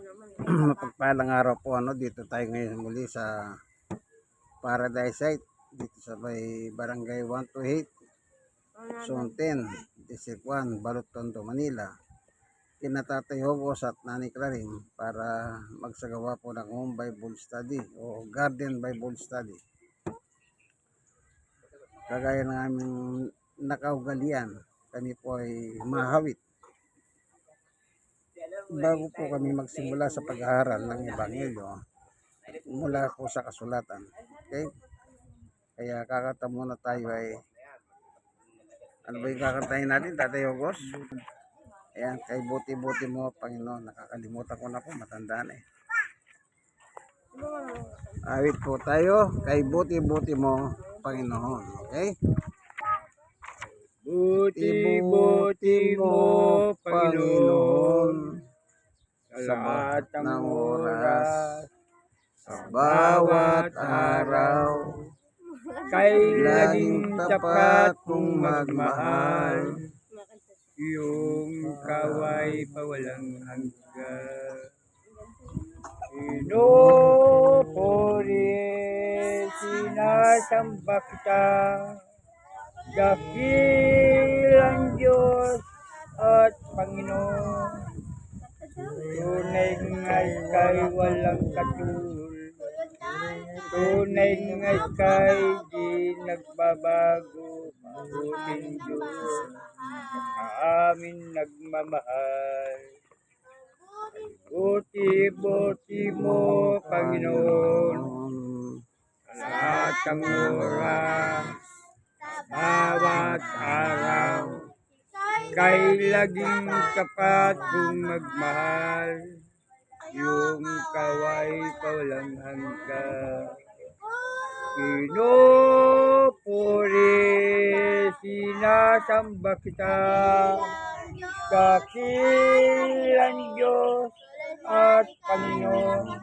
Mapagpalang araw po dito tayo ngayon muli sa Paradise Site dito sa may Barangay 128 Zone 10 District 1 Balot Tondo, Manila. Kina Tatay Hugos at Nani Claring para magsagawa po ng home Bible study o garden Bible study. Kagaya ng aming nakaugalian, kami po ay mahawit bago po kami magsimula sa pag-aaral ng Ebanghelyo mula po sa kasulatan. Okay? Kaya kakanta muna tayo ay ano ba yung kakantahin natin, Tatay Hugos? Ayan, kay buti-buti mo, Panginoon. Nakakalimutan ko na po, matanda na eh. Awit po tayo, kay buti-buti mo, Panginoon. Okay? Buti-buti mo, Panginoon, sa lahat ng oras, sa bawat araw, kay laging tapat kong magmahal, iyong kaway pawalang hanggan. Pinupuri, sinasamba kita, dakilang Diyos at Panginoon, tunay nga'y kay walang katul, tunay nga'y kay di nagbabago, mabuting Diyos sa amin nagmamahal. Buti-buti mo, Panginoon, sa lahat ng oras, bawat araw, kay laging tapat kong magmahal, yung kaway pawalang hanggan. Pinupuri, sinasamba kita, dakilang Diyos at Panginoon,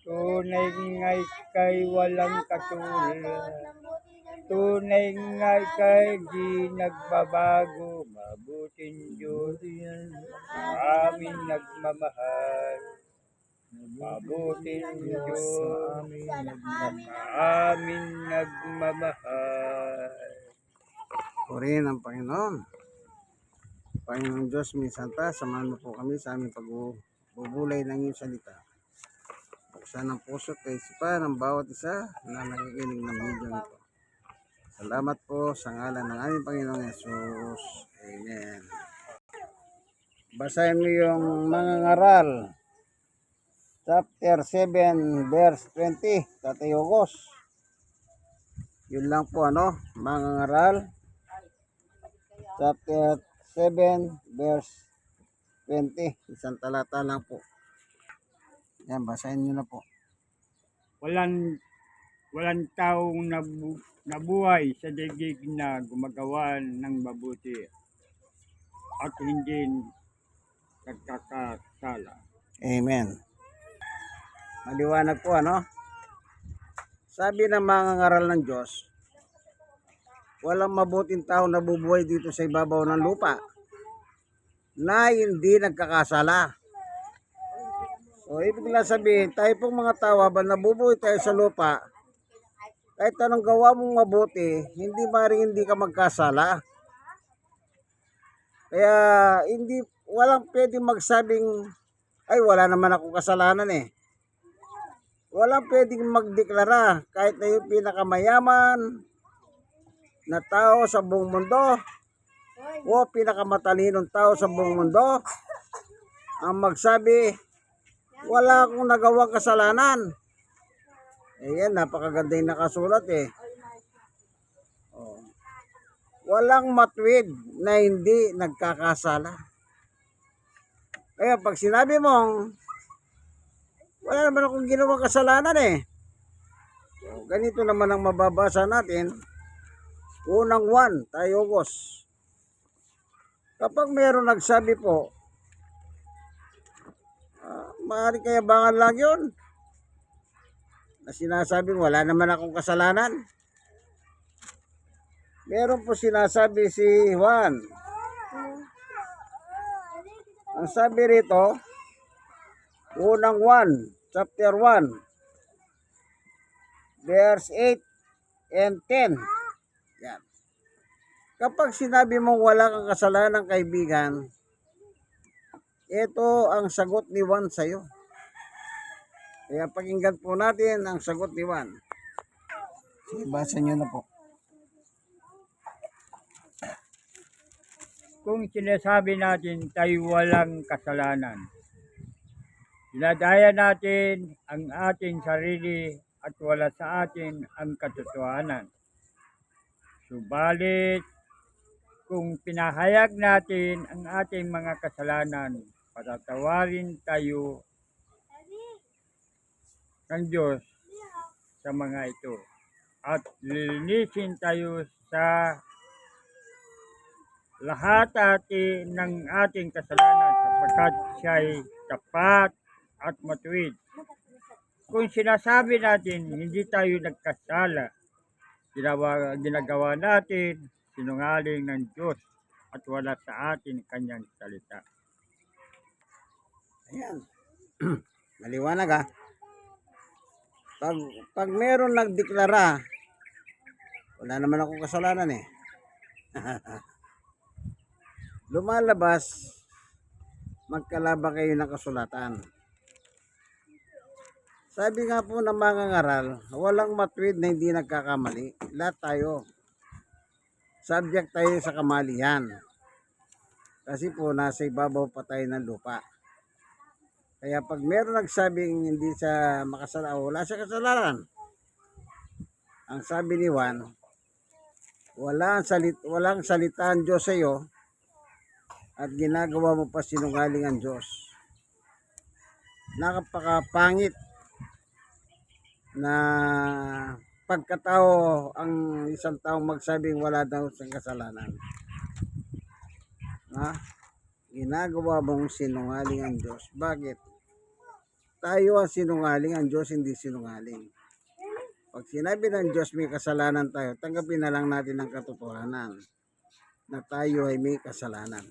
tunay nga'y kay walang katulad, tunay nga'y kay di nagbabago, mabuting Diyos sa amin nagmamahal. Mabuting Diyos sa amin nagmamahal. Purihin ang Panginoon. Panginoon Diyos, Santa, samahan mo po kami sa aming pagbubulay ng iyong salita. Buksan ang puso at isipan ng bawat isa na nakikinig ng video nito. Salamat po sa ngalan ng aming Panginoong Yesus. Amen. Basahin mo yung mga ngaral. Chapter 7, verse 20. Tatay Hugos. Yun lang po mga ngaral. Chapter 7, verse 20. Isang talata lang po. Yan, basahin nyo na po. Walang taong nabuhay sa daigdig na gumagawa ng mabuti at hindi nagkakasala. Amen. Maliwanag po Sabi ng mga ngaral ng Diyos, walang mabuting tao na bubuhay dito sa ibabaw ng lupa na hindi nagkakasala. So, ibig lang sabihin, tayo pong mga tao habang nabubuhay tayo sa lupa, kahit anong gawa mong mabuti, hindi maaaring hindi ka magkasala. Kaya, walang pwedeng magsabing, ay wala naman akong kasalanan eh. Walang pwedeng magdeklara, kahit na yung pinakamayaman na tao sa buong mundo, o pinakamatalinong tao sa buong mundo, ang magsabi, wala akong nagawang kasalanan. Ayan, napakaganda yung nakasulat eh. Walang matuwid na hindi nagkakasala. Kaya pag sinabi mong, wala naman akong ginawang kasalanan eh. So, ganito naman ang mababasa natin. Unang 1, Tatay Hugos. Kapag mayroong nagsabi po, maaari kayabangan lang yun, na sinasabing wala naman akong kasalanan. Meron po sinasabi si Juan. Ang sabi rito, Unang 1, chapter 1, verse 8 and 10. Yan. Kapag sinabi mong wala kang kasalanan, kaibigan, ito ang sagot ni Juan sa'yo. Kaya pakinggan po natin ang sagot ni Juan. Sige, basa nyo na po. Kung sinasabi natin tayo walang kasalanan, dinadaya natin ang ating sarili at wala sa atin ang katotohanan. Subalit, kung pinahayag natin ang ating mga kasalanan, patatawarin tayo ng Diyos sa mga ito at lilinisin tayo sa lahat ng ating kasalanan sapagkat siya'y tapat at matuwid. Kung sinasabi natin hindi tayo nagkasala, ginagawa natin sinungaling ng Diyos at wala sa atin kanyang salita. Ayan. Maliwanag ha. Pag meron nagdeklara, wala naman akong kasalanan eh. Lumalabas, magkalaba kayo ng kasulatan. Sabi nga po ng mga ngaral, walang matuwid na hindi nagkakamali. Lahat tayo. Subject tayo sa kamalian. Kasi po, nasa ibabaw pa tayo ng lupa. Kaya pag meron nagsabing hindi siya makasalanan, wala siya kasalanan. Ang sabi ni Juan, walang salita ang Diyos sa iyo at ginagawa mo pa sinungaling ang Diyos. Nakapakapangit na pagkatao ang isang taong magsabing wala daw siyang kasalanan. Ha? Ginagawa mong sinungaling ang Diyos. Bakit? Tayo ang sinungaling, ang Diyos hindi sinungaling. Pag sinabi ng Diyos may kasalanan tayo, tanggapin na lang natin ang katotohanan na tayo ay may kasalanan.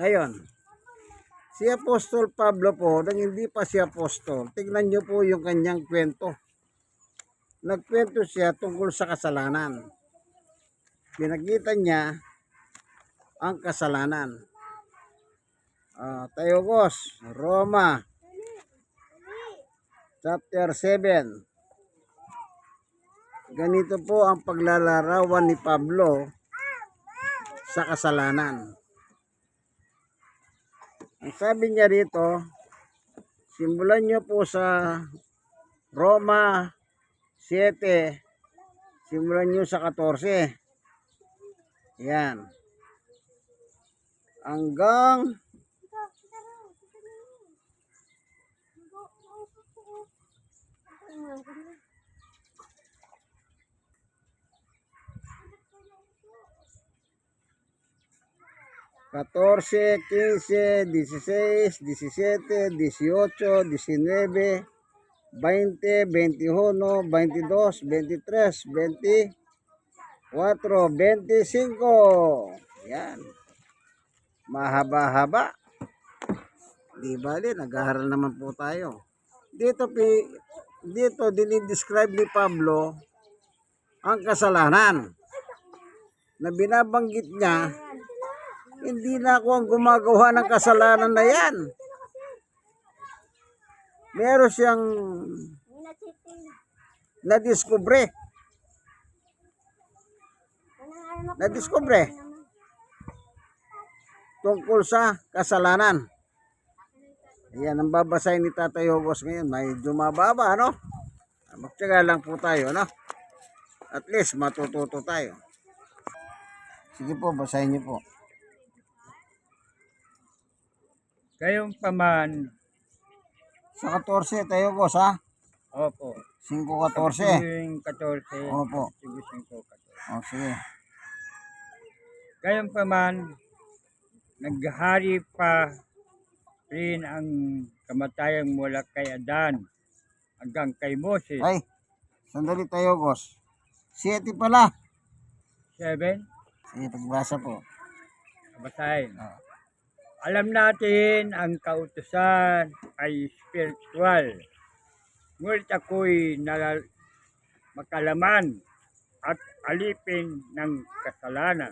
Ngayon, si Apostol Pablo po, nang hindi pa si Apostol, tignan niyo po yung kanyang kwento. Nagkwento siya tungkol sa kasalanan. Pinakita niya ang kasalanan. Tayo Gos, Roma, chapter 7. Ganito po ang paglalarawan ni Pablo sa kasalanan. Ang sabi niya rito, simulan niyo po sa Roma 7, simulan niyo sa 14. Yan. Hanggang catorce, 15, 16, 17, 18, 19, 20, 21, 22, 23, 24, 25. Yan. Mahaba-haba. Di bali, nag-aaral naman po tayo. Dito dinidescribe ni Pablo ang kasalanan na binabanggit niya. Hindi na ako ang gumagawa ng kasalanan na yan. Meron siyang nadiskubre. Tungkol sa kasalanan. Ayan ang babasahin ni Tatay Hugos ngayon. Medyo mababa, ano? Magtiyaga lang po tayo, no? At least matututo tayo. Sige po, basahin niyo po. Gayong paman, Sa 14 tayo, boss, ha? opo, 5:14. yung 14, Opo. 5:14. O, sige. Gayong paman, naghari pa rin ang kamatayang mula kay Adan hanggang kay Moses. Ay, sandali tayo, boss. 7 pala. 7, Sige, pagbasa po. basahin. Alam natin ang kautusan ay spiritual. Ngunit ako'y makalaman at alipin ng kasalanan.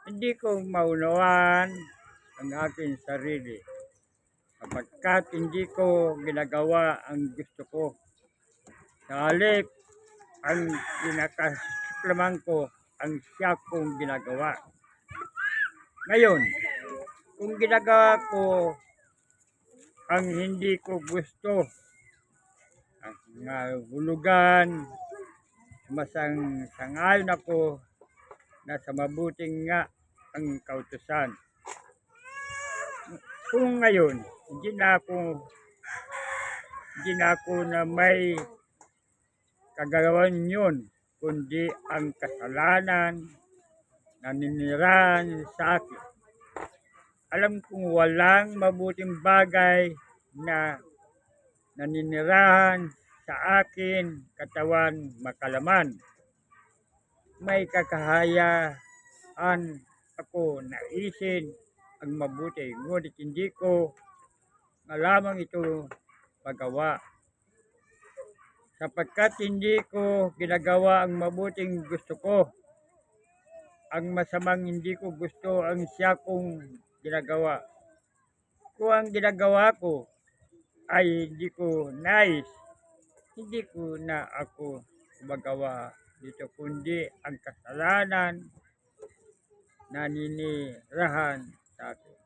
Hindi ko maunawaan ang aking sarili sapagkat hindi ko ginagawa ang gusto ko. Sa halip, ang kinakasuklaman ko ang siya kong ginagawa. Ngayon, kung ginagawa ko ang hindi ko gusto, ang hulugan, sangayon ako na sa mabuting nga ang kautusan. Kung ngayon, hindi na ako na may kagagawan yun, kundi ang kasalanan na ninirahan sa akin. Alam kong walang mabuting bagay na naninirahan sa akin katawan makalaman. May kakahayaan ako na isin ang mabuti, ngunit hindi ko malamang ito pagawa. Sapagkat hindi ko ginagawa ang mabuting gusto ko, ang masamang hindi ko gusto ang siya kong ginagawa. Kung ang ginagawa ko ay hindi ko nais, hindi ko na ako gumagawa dito, kundi ang kasalanan na ninirahan sa akin.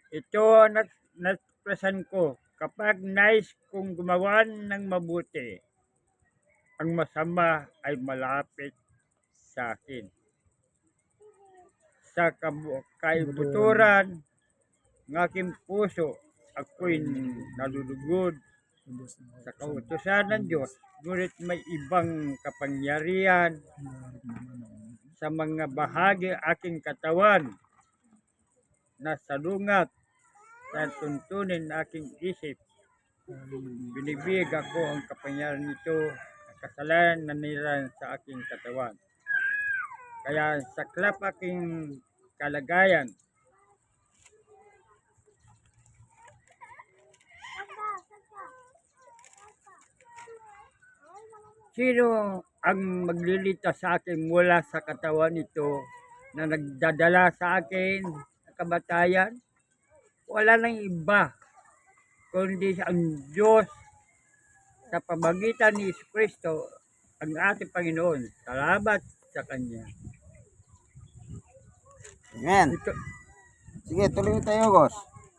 Ito ang napresan ko kapag nais kong gumawa ng mabuti, ang masama ay malapit sa akin. Sa kaibuturan ng aking puso, ako'y nalulugod sa kautusan ng Diyos, ngunit may ibang kapangyarihan sa mga bahagi aking katawan na salungat sa tuntunin aking isip. Binibig ako ang kapangyarihan nito at kasalanan na nirahan sa aking katawan. Kaya saklap aking kalagayan. Sino ang maglilitas sa akin mula sa katawan nito na nagdadala sa akin sa kamatayan? Wala nang iba kundi ang Diyos sa pamagitan ni Kristo, ang ating Panginoon. Salamat sa Kanya. Amen. Ito, Sige, tuloy tayo, Gos.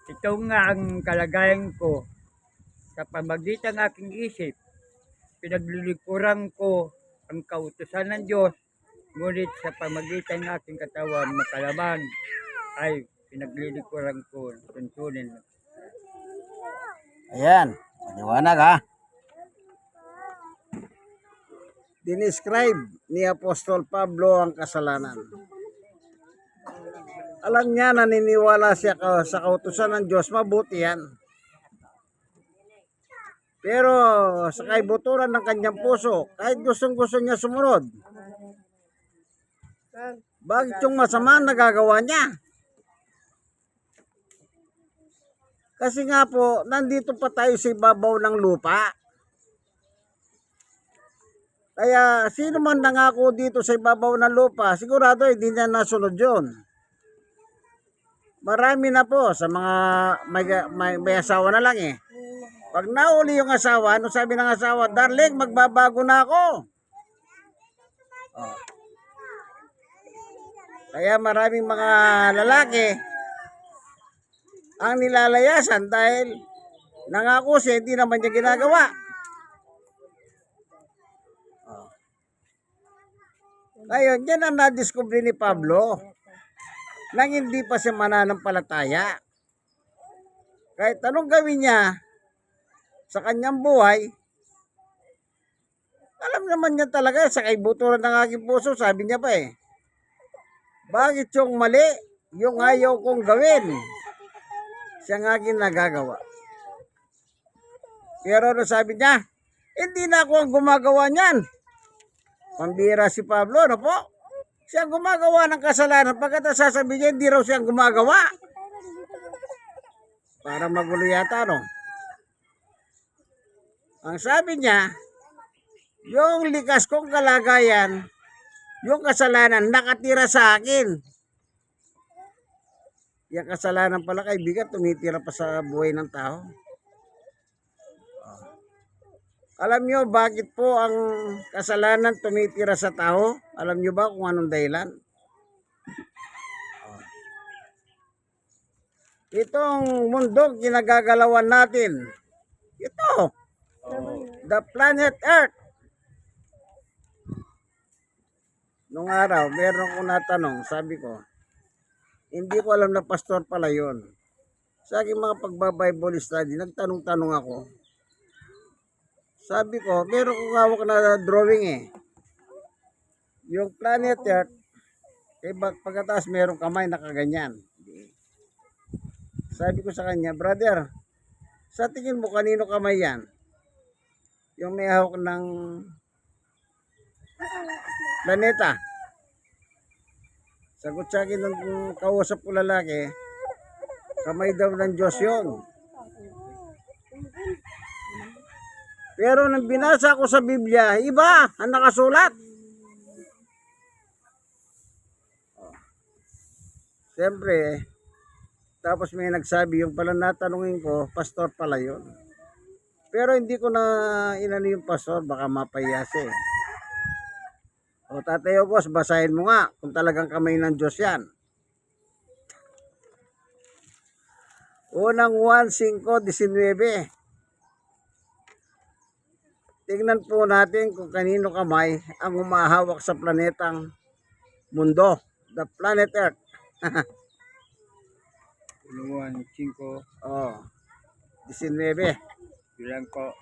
ito nga ang kalagayan ko sa pamagitan ng aking isip. Pinaglilikuran ko ang kautusan ng Diyos, ngunit sa pamagitan ng aking katawan makalaman ay pinaglilikuran ko tuntunin. Ayan, maliwanag ha. Dinescribe ni Apostol Pablo ang kasalanan. Alam niya, naniniwala siya sa kautusan ng Diyos, mabuti yan. Pero sa kaibuturan ng kanyang puso, kahit gustong-gusto niya sumunod, bakit yung masama nagagawa niya? Kasi nga po, nandito pa tayo sa ibabaw ng lupa. Kaya sino man nangako dito sa ibabaw ng lupa, sigurado hindi niya nasunod yun. Marami na po sa mga may asawa na lang eh. Pag nauli yung asawa, ano sabi ng asawa? Darling, magbabago na ako. Oh. Kaya maraming mga lalaki ang nilalayasan dahil nangako siya, hindi naman niya ginagawa. Oh. Ngayon, yan ang nadiskubre ni Pablo nang hindi pa siya mananampalataya. Kahit anong gawin niya sa kanyang buhay, alam naman niya talaga sa kaibuturan ng aking puso, sabi niya pa eh. Bakit yung mali, yung ayaw kong gawin, siya nga aking nagagawa. Pero ano sabi niya? Hindi na ako ang gumagawa niyan. Pambira si Pablo, ano po? Siya ang gumagawa ng kasalanan. Pagkatapos sasabihin niya, hindi raw siya ang gumagawa. Para magulo yata, no? Ang sabi niya, yung likas kong kalagayan, yung kasalanan, nakatira sa akin. Yung kasalanan pala, kaibigan, tumitira pa sa buhay ng tao. Alam nyo bakit po ang kasalanan tumitira sa tao? Alam nyo ba kung anong dahilan? Itong mundo ginagagalawan natin. Ito, the planet Earth. Nung araw, meron akong natanong, sabi ko, hindi ko alam na pastor pala yun. Sa aking mga pagbabible study, nagtanong-tanong ako. Sabi ko, meron kong hawak na drawing eh. Yung planet Earth, eh, pagkataas meron kamay na kaganyan. Sabi ko sa kanya, brother, sa tingin mo kanino kamay yan? Yung may hawak ng planeta. Sagot sa akin ng kausap ko lalaki, kamay daw ng Diyos yun. Pero nang binasa ko sa Biblia, iba ang nakasulat. Siyempre, tapos may nagsabi, yung pala natanungin ko, pastor pala yun. Pero hindi ko na inano yung pastor, baka mapayasi. O Tatay Ogos, basahin mo nga kung talagang kamay ng Diyos yan. Unang 1:5-19. Tingnan po natin kung kanino kamay ang humahawak sa planetang mundo, the planet Earth. Tulungan, 5, Oh, 19. bilang ko.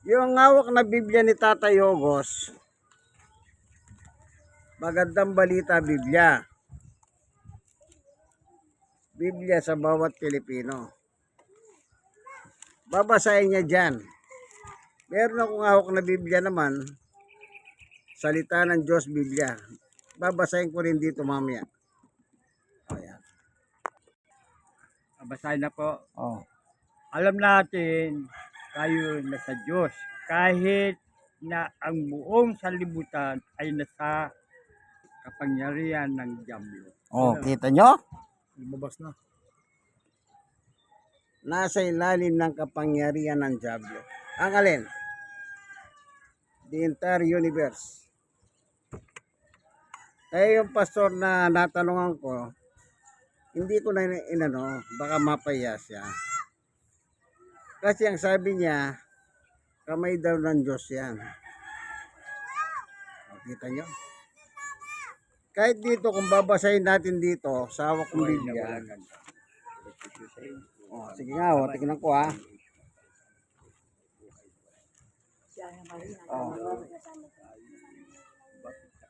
Yung hawak na Biblia ni Tatay Ogos, Magandang Balita Biblia. Biblia sa bawat Pilipino. Babasahin niya dyan. Meron akong hawak na Biblia naman, Salita ng Diyos Biblia. Babasahin ko rin dito mamaya. O yan. Basahin na po. Oh. Alam natin, tayo nasa Diyos. Kahit na ang buong sanlibutan ay nasa kapangyarihan ng Diablo. Oh, kita nyo? Lumabas na. Nasa ilalim ng kapangyarihan ng Diablo. Ang alin? The entire universe. Kaya yung pastor na natanungan ko, hindi ko na inano, baka mapaya siya. Kasi ang sabi niya, kamay daw ng Diyos yan. Kita nyo? Kahit dito, kung babasahin natin dito, sa hawak kong Biblia. Oh, sige nga, tingnan ko ha. Oh.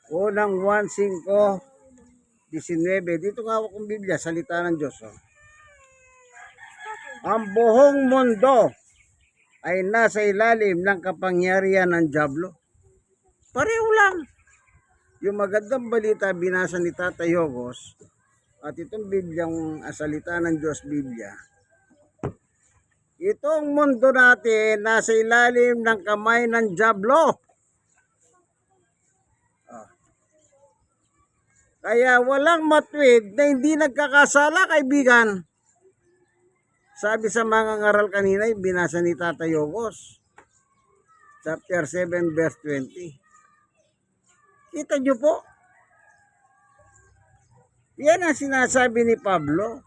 Unang 1:5-19. Dito nga hawak kong Biblia, salita ng Diyos. Oh. Ang buong mundo ay nasa ilalim ng kapangyarihan ng Diablo. Pareho lang. Yung Magandang Balita binasa ni Tatay Ogos at itong Bibliang salita ng Diyos Biblia. Itong mundo natin nasa ilalim ng kamay ng Diablo. Kaya walang matwid na hindi nagkakasala, kaibigan. Sabi sa mga ngaral kanina, binasa ni Tatay Ogos. Chapter 7, verse 20. Kita nyo po? Yan ang sinasabi ni Pablo.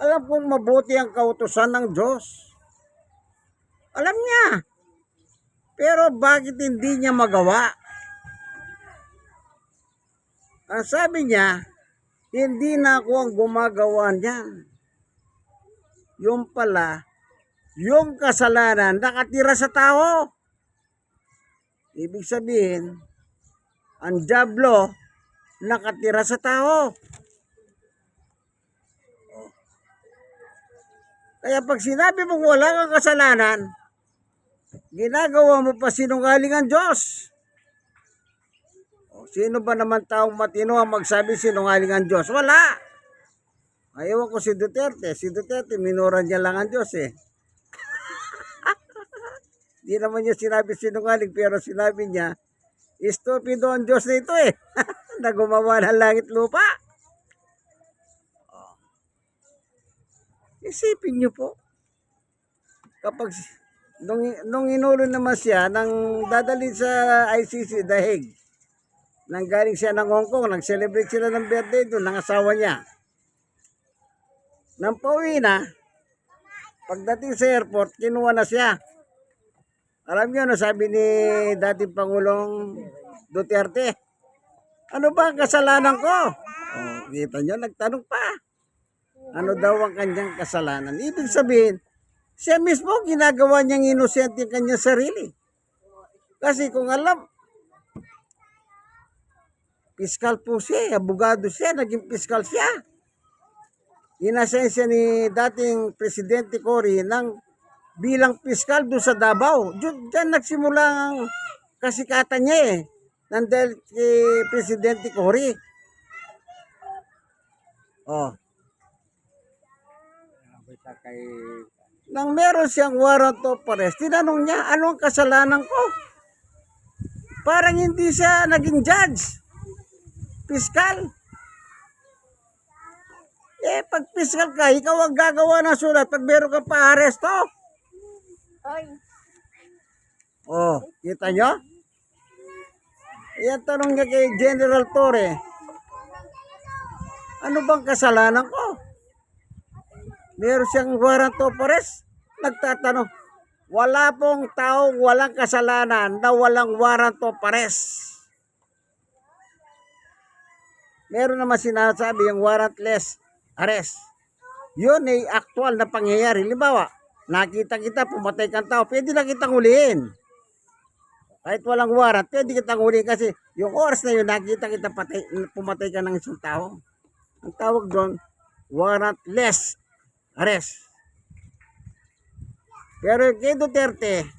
Alam kong mabuti ang kautusan ng Diyos. Alam niya. Pero bakit hindi niya magawa? Ang sabi niya, hindi na ako ang gumagawa niyan. Yung pala, yung kasalanan nakatira sa tao. Ibig sabihin, ang Diablo nakatira sa tao. Kaya pag sinabi mong wala kang kasalanan, ginagawa mo pa sinungaling ang Diyos. Sino ba naman taong matino ang magsabi sinungaling ang Diyos? Wala. Ayaw ko si Duterte. Si Duterte, minura niya lang ang Diyos eh. Di naman niya sinabi sinungaling, pero sinabi niya, stupido ang Diyos na ito eh. Na gumawa ng langit lupa. Isipin niyo po. Kapag, nung inulo naman siya, nang dadalhin sa ICC, The Hague, nang galing siya ng Hong Kong, nag-celebrate sila ng birthday doon, ng asawa niya. Nang pauwi na, pagdating sa airport, kinuha na siya. Alam niyo, no, sabi ni dating Pangulong Duterte, ano ba ang kasalanan ko? Oh, kita niyo, nagtanong pa. Ano daw ang kanyang kasalanan? Ibig sabihin, siya mismo ginagawa niyang inosente yung kanyang sarili. Kasi kung alam, piskal po siya, abogado siya, naging piskal siya. Inasensya ni dating Presidente Cory ng bilang piskal doon sa Davao. Diyan nagsimula ang kasikatan niya eh. Nandahil kay Presidente Cory. Oh. Basta kay Nang meron siyang warrant of arrest, tinanong niya, ano ang kasalanan ko? Parang hindi siya naging judge. Piskal. Eh, pag piskal ka, ikaw ang gagawa ng sulat pag meron ka pa aresto. Oh, kita nyo? Yan tanong niya kay General Torre, ano bang kasalanan ko? Meron siyang warrant of arrest. Nagtatanong, wala pong taong walang kasalanan na walang warrant of arrest. Meron naman sinasabi yung warrantless arrest. Yun ay actual na pangyayari. Halimbawa, nakita kita, pumatay kang tao, pwede na kitang hulihin. Kahit walang warrant, pwede kitang hulihin kasi yung oras na yun, nakita kita pumatay ka ng isang tao. Ang tawag doon, warrantless arrest. Pero kay Duterte,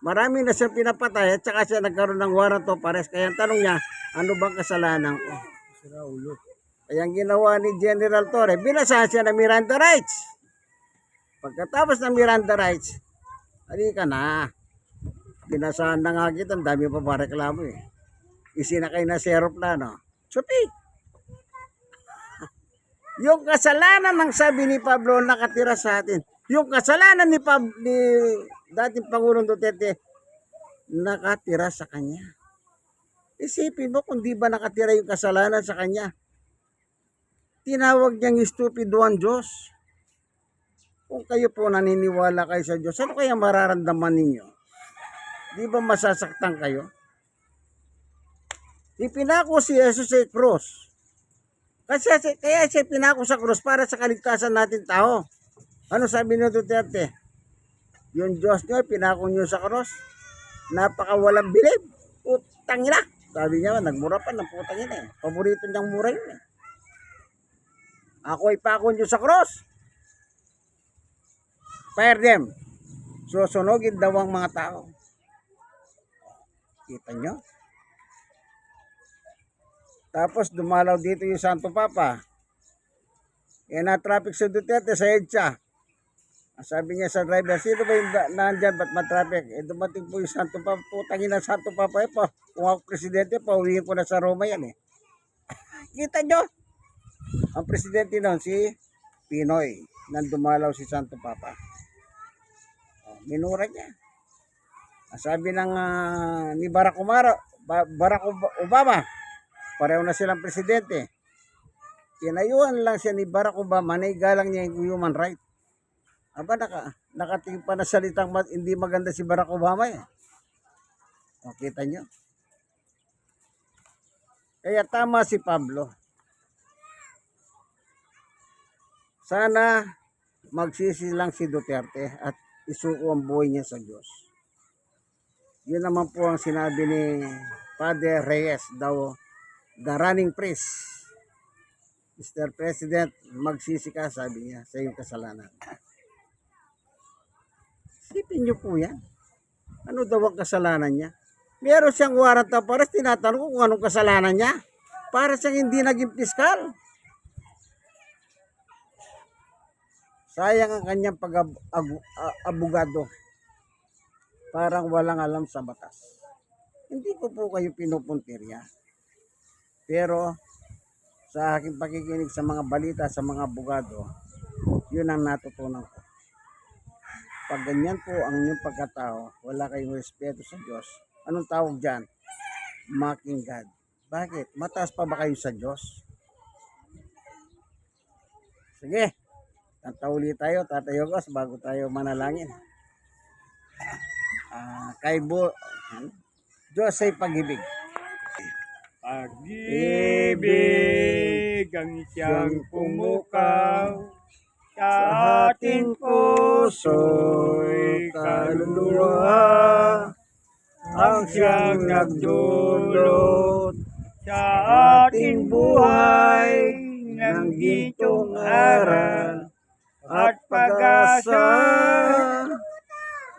marami na siyang pinapatay at saka siya nagkaroon ng warrant of arrest. Kaya ang tanong niya, ano bang kasalanan ko? Kaya ang ginawa ni General Torre, binasahan siya ng Miranda rights. Pagkatapos ng Miranda rights, halika na. Binasahan na nga kita, ang dami pa ba reklamo eh. Isinakay na sa aeroplano. Supi! Yung kasalanan ng sabi ni Pablo nakatira sa atin. Yung kasalanan ni dating Pangulong Duterte nakatira sa kanya. Isipin mo kung di ba nakatira yung kasalanan sa kanya. Tinawag niyang stupido ang Diyos. Kung kayo po naniniwala kayo sa Diyos, ano kaya mararamdaman ninyo? Di ba masasaktan kayo? Ipinako si Jesus sa krus. Kaya siya pinako sa krus para sa kaligtasan natin tao. Ano sabi ni Duterte? Yung Diyos niyo, pinako niyo sa krus. Napakawalang bilib. Utang ina. Sabi niya, nagmura pa ng putang ina eh. Paborito niyang mura yun eh. Ako ay pako niyo sa krus. Fire them. Susunogin daw ang mga tao. Kita nyo? Tapos dumalaw dito yung Santo Papa. Na-traffic sa Duterte sa EDSA. Sabi niya sa driver, sino ba yung nandyan, ba't ma-traffic? Dumating po yung Santo Papa. Putangin ng Santo Papa. Kung ako presidente, pauwiin ko na sa Roma yan eh. Kita nyo? Ang presidente noon, si Pinoy. Nang dumalaw si Santo Papa. Minura niya. Sabi ng ni Barack Obama, pareho na silang presidente. Tinayuan lang siya ni Barack Obama na igalang niya yung human right. Aba, nakatingin pa na salitang hindi maganda si Barack Obama eh. O, kita nyo? Kaya tama si Pablo. Sana magsisi lang si Duterte at isuko ang buhay niya sa Diyos. Yun naman po ang sinabi ni Father Reyes, daw the running priest. Mr. President, magsisi ka, sabi niya, sa iyong kasalanan. Isipin niyo po yan. Ano daw ang kasalanan niya? Meron siyang warrant of arrest, tinatanong ko kung anong kasalanan niya. Para siyang hindi naging piskal. Sayang ang kanyang abogado. Parang walang alam sa batas. Hindi ko po kayo pinupuntirya. Pero sa aking pakikinig sa mga balita sa mga abogado, yun ang natutunan ko. Pag ganyan po ang inyong pagkatao, wala kayong respeto sa Diyos. Anong tawag dyan? Mocking God. Bakit? Mataas pa ba kayo sa Diyos? Sige, tatauli tayo, Tatay Ogos, bago tayo manalangin. Diyos ay pag-ibig. Pag-ibig ang siyang pumukaw sa ating puso'y kaluluwa, ang siyang nagdulot sa ating buhay ng gintong aral at pag-asa.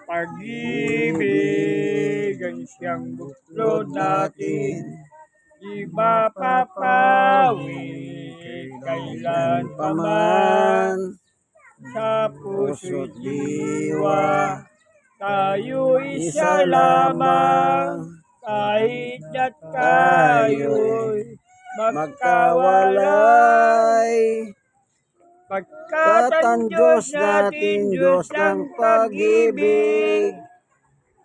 Pag-ibig ang siyang buklod natin, di mapapawi kailan paman. Sa puso't diwa, tayo isa lamang, kahit na't tayo'y magkawalay. Pagkat ang Diyos natin, Diyos ng pag-ibig,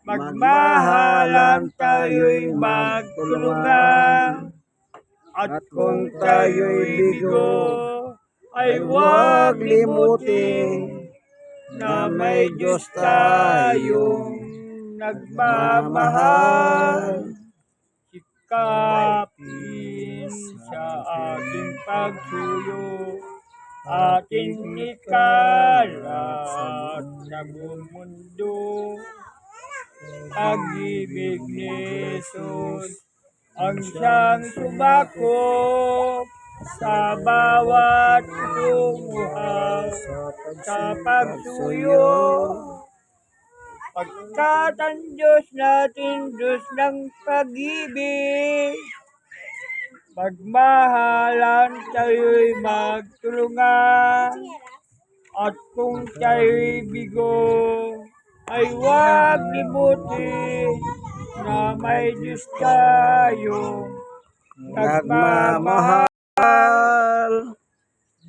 magmahalan tayo'y magtulungan. At kung tayo'y bigo, ay huwag limutin na may Diyos tayong nagmamahal. Sikapin sa ating pagsuyo, ating ikalat sa buong mundo. Pag-ibig ni Jesus ang siyang sumakop sa bawat lumuhaw sa pagsuyo. Pagkat ang Diyos natin, Diyos ng pag-ibig, magmahalan tayo'y magtulungan. At kung tayo'y bigo, ay huwag limutin na may Diyos tayong nagmamahal.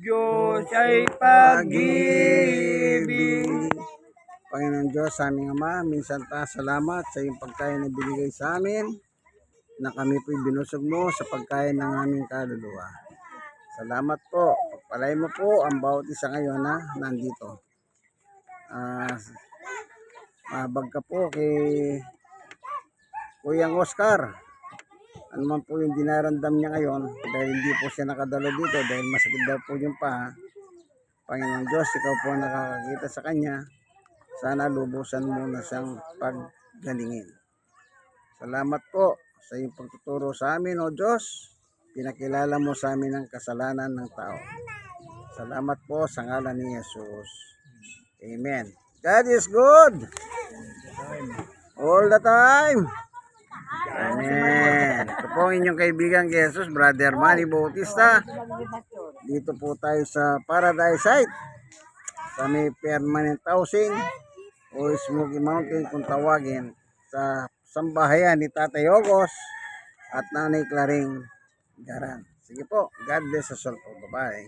Diyos ay pag-ibig. Panginoon Diyos, aming Ama, minsan salamat sa iyong pagkain na binigay sa amin, na kami po'y binusog mo sa pagkain ng aming kaluluwa. Salamat po. Pagpalain mo po ang bawat isa ngayon na nandito. Mabag ka po kay Kuyang Oscar. Ano man po yung dinaramdam niya ngayon, dahil hindi po siya nakadalo dito, dahil masakit daw po yung paa. Panginoon Diyos, ikaw po nakakakita sa kanya. Sana lubusan mo na siyang paggalingin. Salamat po sa iyong pagtuturo sa amin, O Diyos. Pinakilala mo sa amin ang kasalanan ng tao. Salamat po sa ngalan ni Jesus. Amen. God is good. All the time. Amen. Ito po ang inyong kaibigan Jesus, Brother Manny Bautista. Dito po tayo sa Paradise Site. Sa may permanent housing o Smoky Mountain kung tawagin, sa sambahayan ni Tatay Ogos at Nanay Claring Garan. Sige po, God bless us all po. Bye-bye.